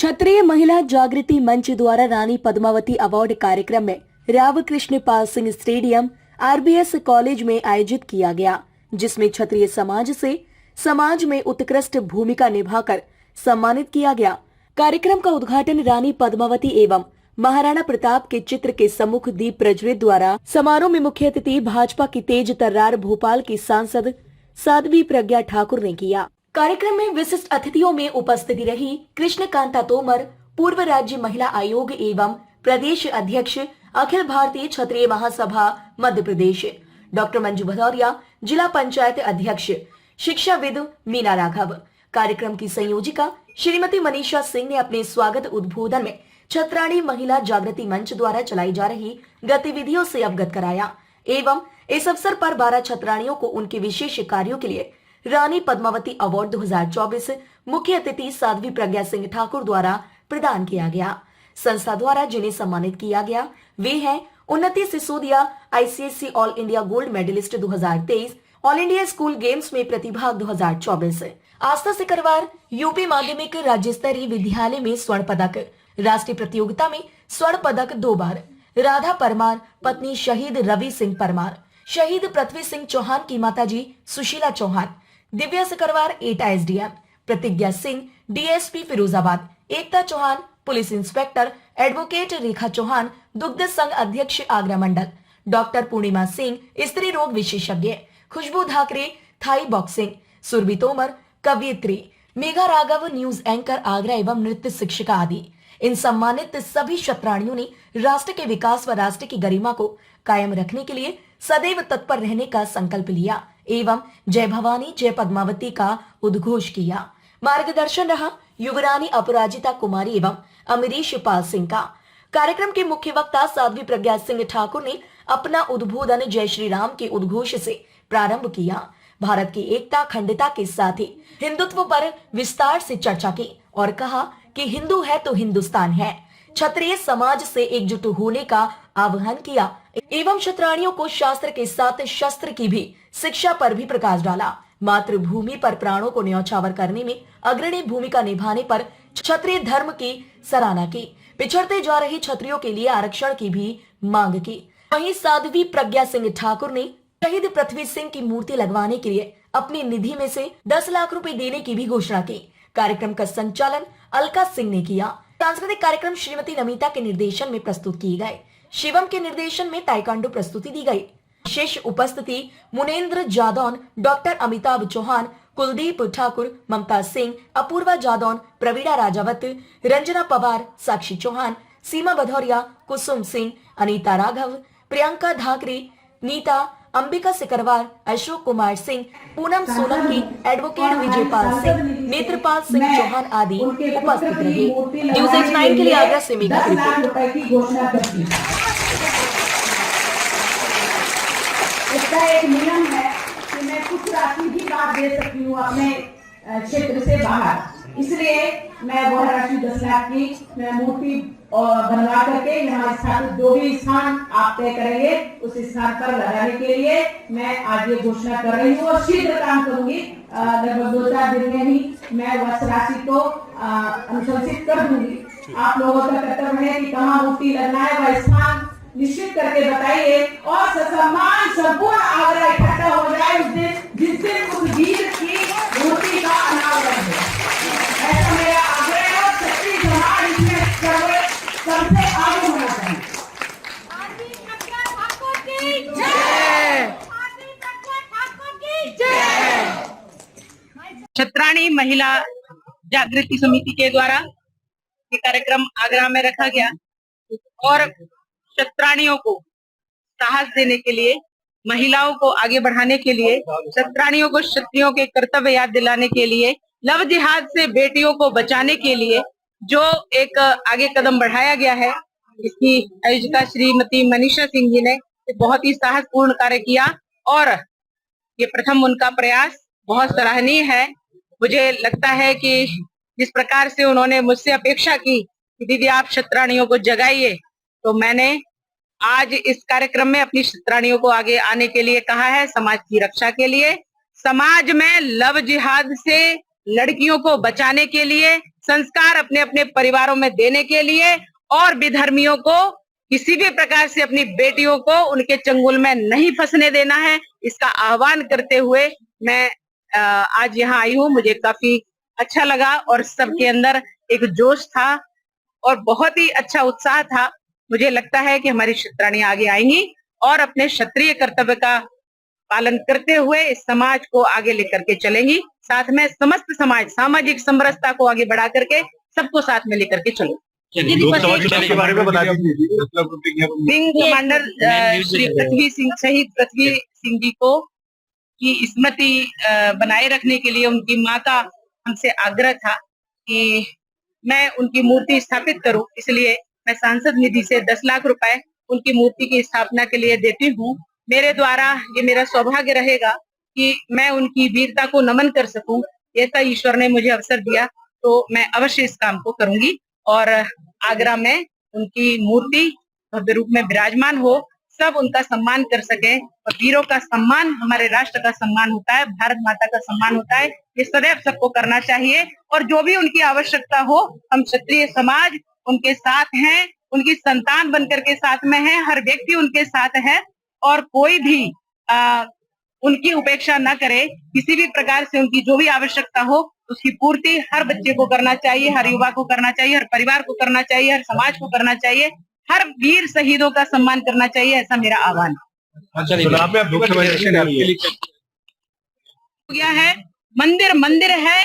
क्षत्रिय महिला जागृति मंच द्वारा रानी पद्मावती अवार्ड कार्यक्रम में Rao Krishna Pal Singh stadium RBS college में आयोजित किया गया, जिसमें क्षत्रिय समाज से समाज में उत्कृष्ट भूमिका निभाकर सम्मानित किया गया। कार्यक्रम का उद्घाटन रानी पद्मावती एवं महाराणा प्रताप के चित्र के सम्मुख दीप प्रज्वलित द्वारा समारोह में मुख्य अतिथि भाजपा की तेज तर्रार भोपाल की सांसद साध्वी प्रज्ञा ठाकुर ने किया। कार्यक्रम में विशिष्ट अतिथियों में उपस्थिति रही कृष्णकांता तोमर, पूर्व राज्य महिला आयोग एवं प्रदेश अध्यक्ष अखिल भारतीय क्षत्रिय महासभा मध्य प्रदेश, डॉक्टर मंजू भदौरिया, जिला पंचायत अध्यक्ष, शिक्षाविद मीना राघव। कार्यक्रम की संयोजिका श्रीमती मनीषा सिंह ने अपने स्वागत उद्बोधन में छत्राणी महिला जागृति मंच द्वारा चलाई जा रही गतिविधियों से अवगत कराया एवं इस अवसर पर 12 छत्राणियों को उनके विशेष कार्यों के लिए रानी पद्मावती अवार्ड 2024 मुख्य अतिथि साध्वी प्रज्ञा सिंह ठाकुर द्वारा प्रदान किया गया। संस्था द्वारा जिन्हें सम्मानित किया गया वे हैं Unnati Sisodia, ICSE all India gold medalist 2023, all India school games में प्रतिभाग 2024, आस्था सिकरवार यूपी माध्यमिक राज्य स्तरीय विद्यालय में स्वर्ण पदक, राष्ट्रीय प्रतियोगिता में स्वर्ण पदक 2 बार, राधा परमार पत्नी शहीद रवि सिंह परमार, शहीद पृथ्वी सिंह चौहान की माताजी सुशीला चौहान, दिव्या सिकरवार एटा एसडीएम, प्रतिज्ञा सिंह डीएसपी फिरोजाबाद, एकता चौहान पुलिस इंस्पेक्टर, एडवोकेट रेखा चौहान दुग्ध संघ अध्यक्ष आगरा मंडल, डॉक्टर पूर्णिमा सिंह स्त्री रोग विशेषज्ञ, खुशबू धाकरे थाई बॉक्सिंग, सुरभि तोमर कवियत्री, मेघा राघव न्यूज एंकर आगरा एवं नृत्य शिक्षिका आदि। इन सम्मानित सभी छत्राणियों ने राष्ट्र के विकास व राष्ट्र की गरिमा को कायम रखने के लिए सदैव तत्पर रहने का संकल्प लिया एवं जय भवानी जय पद्मावती का उद्घोष किया। मार्गदर्शन रहा युवरानी अपराजिता कुमारी एवं अमरीश पाल सिंह का। कार्यक्रम के मुख्य वक्ता साध्वी प्रज्ञा सिंह ठाकुर ने अपना उद्बोधन जय श्री राम के उद्घोष से प्रारंभ किया। भारत की एकता अखंडता के साथ ही हिंदुत्व पर विस्तार से चर्चा की और कहा कि हिंदू है तो हिंदुस्तान है। क्षत्रिय समाज से एकजुट होने का आह्वान किया एवं छत्राणियों को शास्त्र के साथ शस्त्र की भी शिक्षा पर भी प्रकाश डाला। मातृभूमि पर प्राणों को न्यौछावर करने में अग्रणी भूमिका निभाने पर क्षत्रिय धर्म की सराहना की। पिछड़ते जा रहे क्षत्रियों के लिए आरक्षण की भी मांग की। वहीं साध्वी प्रज्ञा सिंह ठाकुर ने शहीद पृथ्वी सिंह की मूर्ति लगवाने के लिए अपनी निधि में से 10 लाख रुपए देने की भी घोषणा की। कार्यक्रम का संचालन अलका सिंह ने किया। सांस्कृतिक कार्यक्रम श्रीमती नमिता के निर्देशन में प्रस्तुत किए गए। शिवम के निर्देशन में ताइक्वांडो प्रस्तुति दी गई। विशेष उपस्थिति मुनेन्द्र जादौन, डॉक्टर अमिताभ चौहान, कुलदीप ठाकुर, ममता सिंह, अपूर्वा जादौन, प्रवीणा राजावत, रंजना पवार, साक्षी चौहान, सीमा भदौरिया, कुसुम सिंह, अनीता राघव, प्रियंका धाकरे, नीता, अंबिका सिकरवार, अशोक कुमार सिंह, पूनम सोलंकी, एडवोकेट विजयपाल सिंह, नेत्रपाल सिंह चौहान आदि उपस्थित रहे। न्यूज 9 के लिए आगरा से मेघा की रिपोर्ट। इसका एक नियम है कि मैं कुछ राशि भी बात दे सकती हूँ अपने क्षेत्र से बाहर, इसलिए मैं वह राशि 10 लाख की मैं मूर्ति बनवा करके यहाँ स्थापित जो भी स्थान आप तय करेंगे उस स्थान पर लगाने के लिए मैं आज ये घोषणा कर रही हूँ और शीघ्र काम करूंगी। लगभग 2-4 दिन में ही मैं वह राशि को अनुशंसित कर दूंगी। आप लोगों का कर्तव्य है कि कहाँ मूर्ति लगना है वह स्थान निश्चित करके बताइए और ससम्मान संपूर्ण आगरा इकट्ठा हो जाए उस दिन जिस दिन उस वीर की मूर्ति का अनावरण है। ऐसा मेरा आग्रह है और क्षत्रिय समाज इसमें सबसे आगे होना चाहिए। छत्राणी महिला जागृति समिति के द्वारा ये कार्यक्रम आगरा में रखा गया और छत्राणियों को साहस देने के लिए, महिलाओं को आगे बढ़ाने के लिए, छत्राणियों को क्षत्रियों के कर्तव्य याद दिलाने के लिए, लव जिहाद से बेटियों को बचाने के लिए जो एक आगे कदम बढ़ाया गया है, इसकी आयोजिका श्रीमती मनीषा सिंह जी ने बहुत ही साहसपूर्ण कार्य किया और ये प्रथम उनका प्रयास बहुत सराहनीय है। मुझे लगता है कि जिस प्रकार से उन्होंने मुझसे अपेक्षा की कि दीदी आप छत्राणियों को जगाइए, तो मैंने आज इस कार्यक्रम में अपनी छत्राणियों को आगे आने के लिए कहा है, समाज की रक्षा के लिए, समाज में लव जिहाद से लड़कियों को बचाने के लिए, संस्कार अपने अपने परिवारों में देने के लिए और विधर्मियों को किसी भी प्रकार से अपनी बेटियों को उनके चंगुल में नहीं फंसने देना है, इसका आह्वान करते हुए मैं आज यहाँ आई हूँ। मुझे काफी अच्छा लगा और सबके अंदर एक जोश था और बहुत ही अच्छा उत्साह था। मुझे लगता है कि हमारी क्षत्राणी आगे आएंगी और अपने क्षत्रिय कर्तव्य का पालन करते हुए इस समाज को आगे लेकर के चलेंगी। साथ में समस्त समाज सामाजिक समरसता को आगे बढ़ा करके सबको साथ में लेकर के चलो। लोकसभा चुनाव के बारे में बता दीजिए। विंग कमांडर श्री पृथ्वी सिंह शहीद पृथ्वी सिंह जी को की स्मृति बनाए रखने के लिए उनकी मां का हमसे आग्रह था कि मैं उनकी मूर्ति स्थापित करूं, इसलिए मैं सांसद निधि से 10 लाख रुपए उनकी मूर्ति की स्थापना के लिए देती हूं। मेरे द्वारा ये मेरा सौभाग्य रहेगा कि मैं उनकी वीरता को नमन कर सकूं। ऐसा ईश्वर ने मुझे अवसर दिया तो मैं अवश्य इस काम को करूंगी और आगरा में उनकी मूर्ति भव्य रूप में विराजमान हो, सब उनका सम्मान कर सके। और वीरों का सम्मान हमारे राष्ट्र का सम्मान होता है, भारत माता का सम्मान होता है, ये सदैव सबको करना चाहिए। और जो भी उनकी आवश्यकता हो, हम क्षत्रिय समाज उनके साथ हैं, उनकी संतान बनकर के साथ में है, हर व्यक्ति उनके साथ है और कोई भी उनकी उपेक्षा न करे। किसी भी प्रकार से उनकी जो भी आवश्यकता हो उसकी पूर्ति हर बच्चे को करना चाहिए, हर युवा को करना चाहिए, हर परिवार को करना चाहिए, हर समाज को करना चाहिए, हर वीर शहीदों का सम्मान करना चाहिए, ऐसा मेरा आह्वान गया है। मंदिर मंदिर है,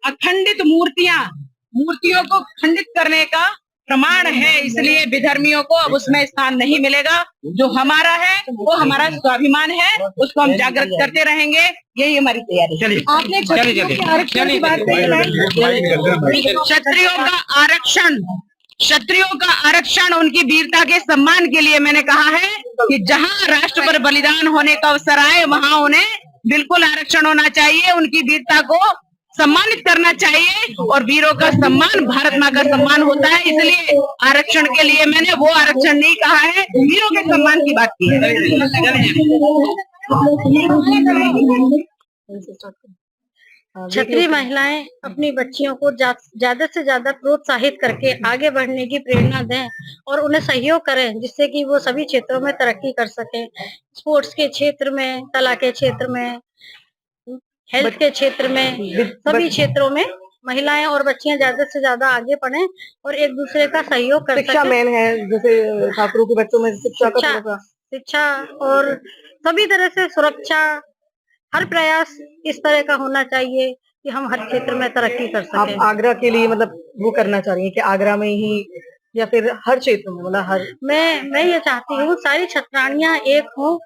अखंडित मूर्तियों को खंडित करने का प्रमाण है, इसलिए विधर्मियों को अब उसमें स्थान नहीं मिलेगा। जो हमारा है वो हमारा स्वाभिमान है, उसको हम जागृत करते रहेंगे, यही हमारी तैयारी है। आपने क्षत्रियों के आरक्षण की बात कही है, क्षत्रियों का आरक्षण उनकी वीरता के सम्मान के लिए मैंने कहा है कि जहां राष्ट्र पर बलिदान होने का अवसर आए वहां उन्हें बिल्कुल आरक्षण होना चाहिए, उनकी वीरता को सम्मानित करना चाहिए। और वीरों का सम्मान भारत माँ का सम्मान होता है, इसलिए आरक्षण के लिए मैंने वो आरक्षण नहीं कहा है, वीरों के सम्मान की बात की है। क्षत्रिय महिलाएं अपनी बच्चियों को ज्यादा से ज्यादा प्रोत्साहित करके आगे बढ़ने की प्रेरणा दें और उन्हें सहयोग करें, जिससे कि वो सभी क्षेत्रों में तरक्की कर सकें। स्पोर्ट्स के क्षेत्र में, कला के क्षेत्र में, हेल्थ के क्षेत्र में, सभी क्षेत्रों में महिलाएं और बच्चियां ज्यादा से ज्यादा आगे बढ़ें और एक दूसरे का सहयोग कर शिक्षा मेन है, जैसे छात्रों के बच्चों में शिक्षा और सभी तरह से सुरक्षा, हर प्रयास इस तरह का होना चाहिए कि हम हर क्षेत्र में तरक्की कर सकें। आप आगरा के लिए मतलब वो करना चाह रही हैं कि आगरा में ही या फिर हर क्षेत्र में, मतलब हर मैं ये चाहती हूँ सारी क्षत्राणियां एक हों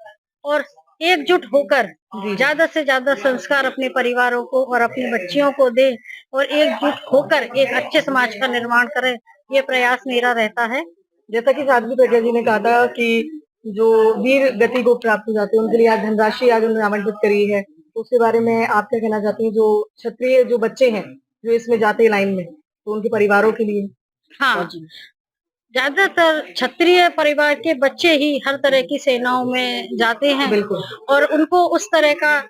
और एकजुट होकर ज्यादा से ज्यादा संस्कार अपने परिवारों को और अपनी बच्चियों को दे और एकजुट होकर एक अच्छे समाज का निर्माण करें, ये प्रयास मेरा रहता है। जैसा कि साध्वी प्रज्ञा जी ने कहा था कि जो वीर गति को प्राप्त हो जाते हैं उनके लिए आज धनराशि आज उन्होंने आवंटित करी है, तो उसके बारे में आप क्या कहना चाहती हैं? जो क्षत्रिय जो बच्चे हैं जो इसमें जाते हैं लाइन में, तो उनके परिवारों के लिए? हाँ, ज्यादातर क्षत्रिय परिवार के बच्चे ही हर तरह की सेनाओं में जाते हैं। बिल्कुल। और उनको उस तरह का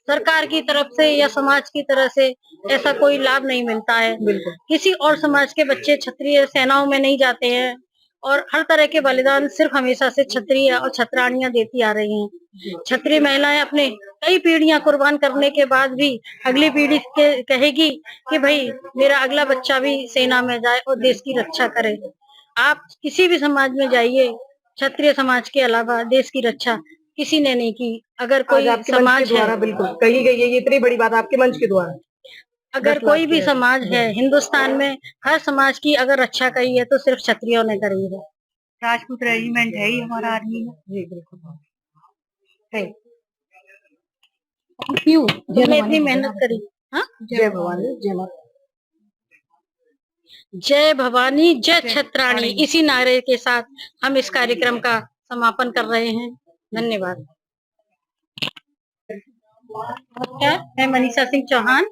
सरकार की तरफ से या समाज की तरफ से ऐसा कोई लाभ नहीं मिलता है। बिल्कुल। किसी और समाज के बच्चे क्षत्रिय सेनाओं में नहीं जाते हैं और हर तरह के बलिदान सिर्फ हमेशा से क्षत्रिय और क्षत्राणियां देती आ रही हैं। क्षत्रिय महिलाएं अपने कई पीढ़ियां कुर्बान करने के बाद भी अगली पीढ़ी के कहेगी कि भाई मेरा अगला बच्चा भी सेना में जाए और देश की रक्षा करे। आप किसी भी समाज में जाइए, क्षत्रिय समाज के अलावा देश की रक्षा किसी ने नहीं की। अगर कोई समाज द्वारा बिल्कुल कही गई है, ये इतनी बड़ी बात आपके मंच के द्वारा, अगर कोई भी समाज है हिंदुस्तान में, हर समाज की अगर रक्षा करी है तो सिर्फ क्षत्रियों ने करी है। राजपूत रेजिमेंट है ही हमारा आर्मी में। जी बिल्कुल, थैंक यू। मैंने इतनी मेहनत करी। हाँ, जय भवानी, जय माता, जय भवानी, जय क्षत्राणी, इसी नारे के साथ हम इस कार्यक्रम का समापन कर रहे हैं। धन्यवाद। मैं मनीषा सिंह चौहान,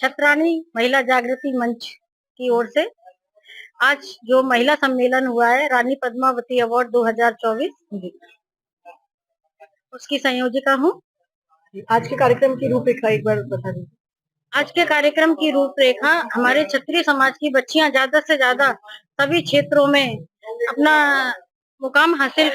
क्षत्राणी महिला जागृति मंच की ओर से आज जो महिला सम्मेलन हुआ है रानी पद्मावती अवार्ड 2024, उसकी संयोजिका हूँ। आज के कार्यक्रम की रूपरेखा एक बार बता दीजिए। आज के कार्यक्रम की रूपरेखा हमारे क्षत्रिय समाज की बच्चियां ज्यादा से ज्यादा सभी क्षेत्रों में अपना मुकाम हासिल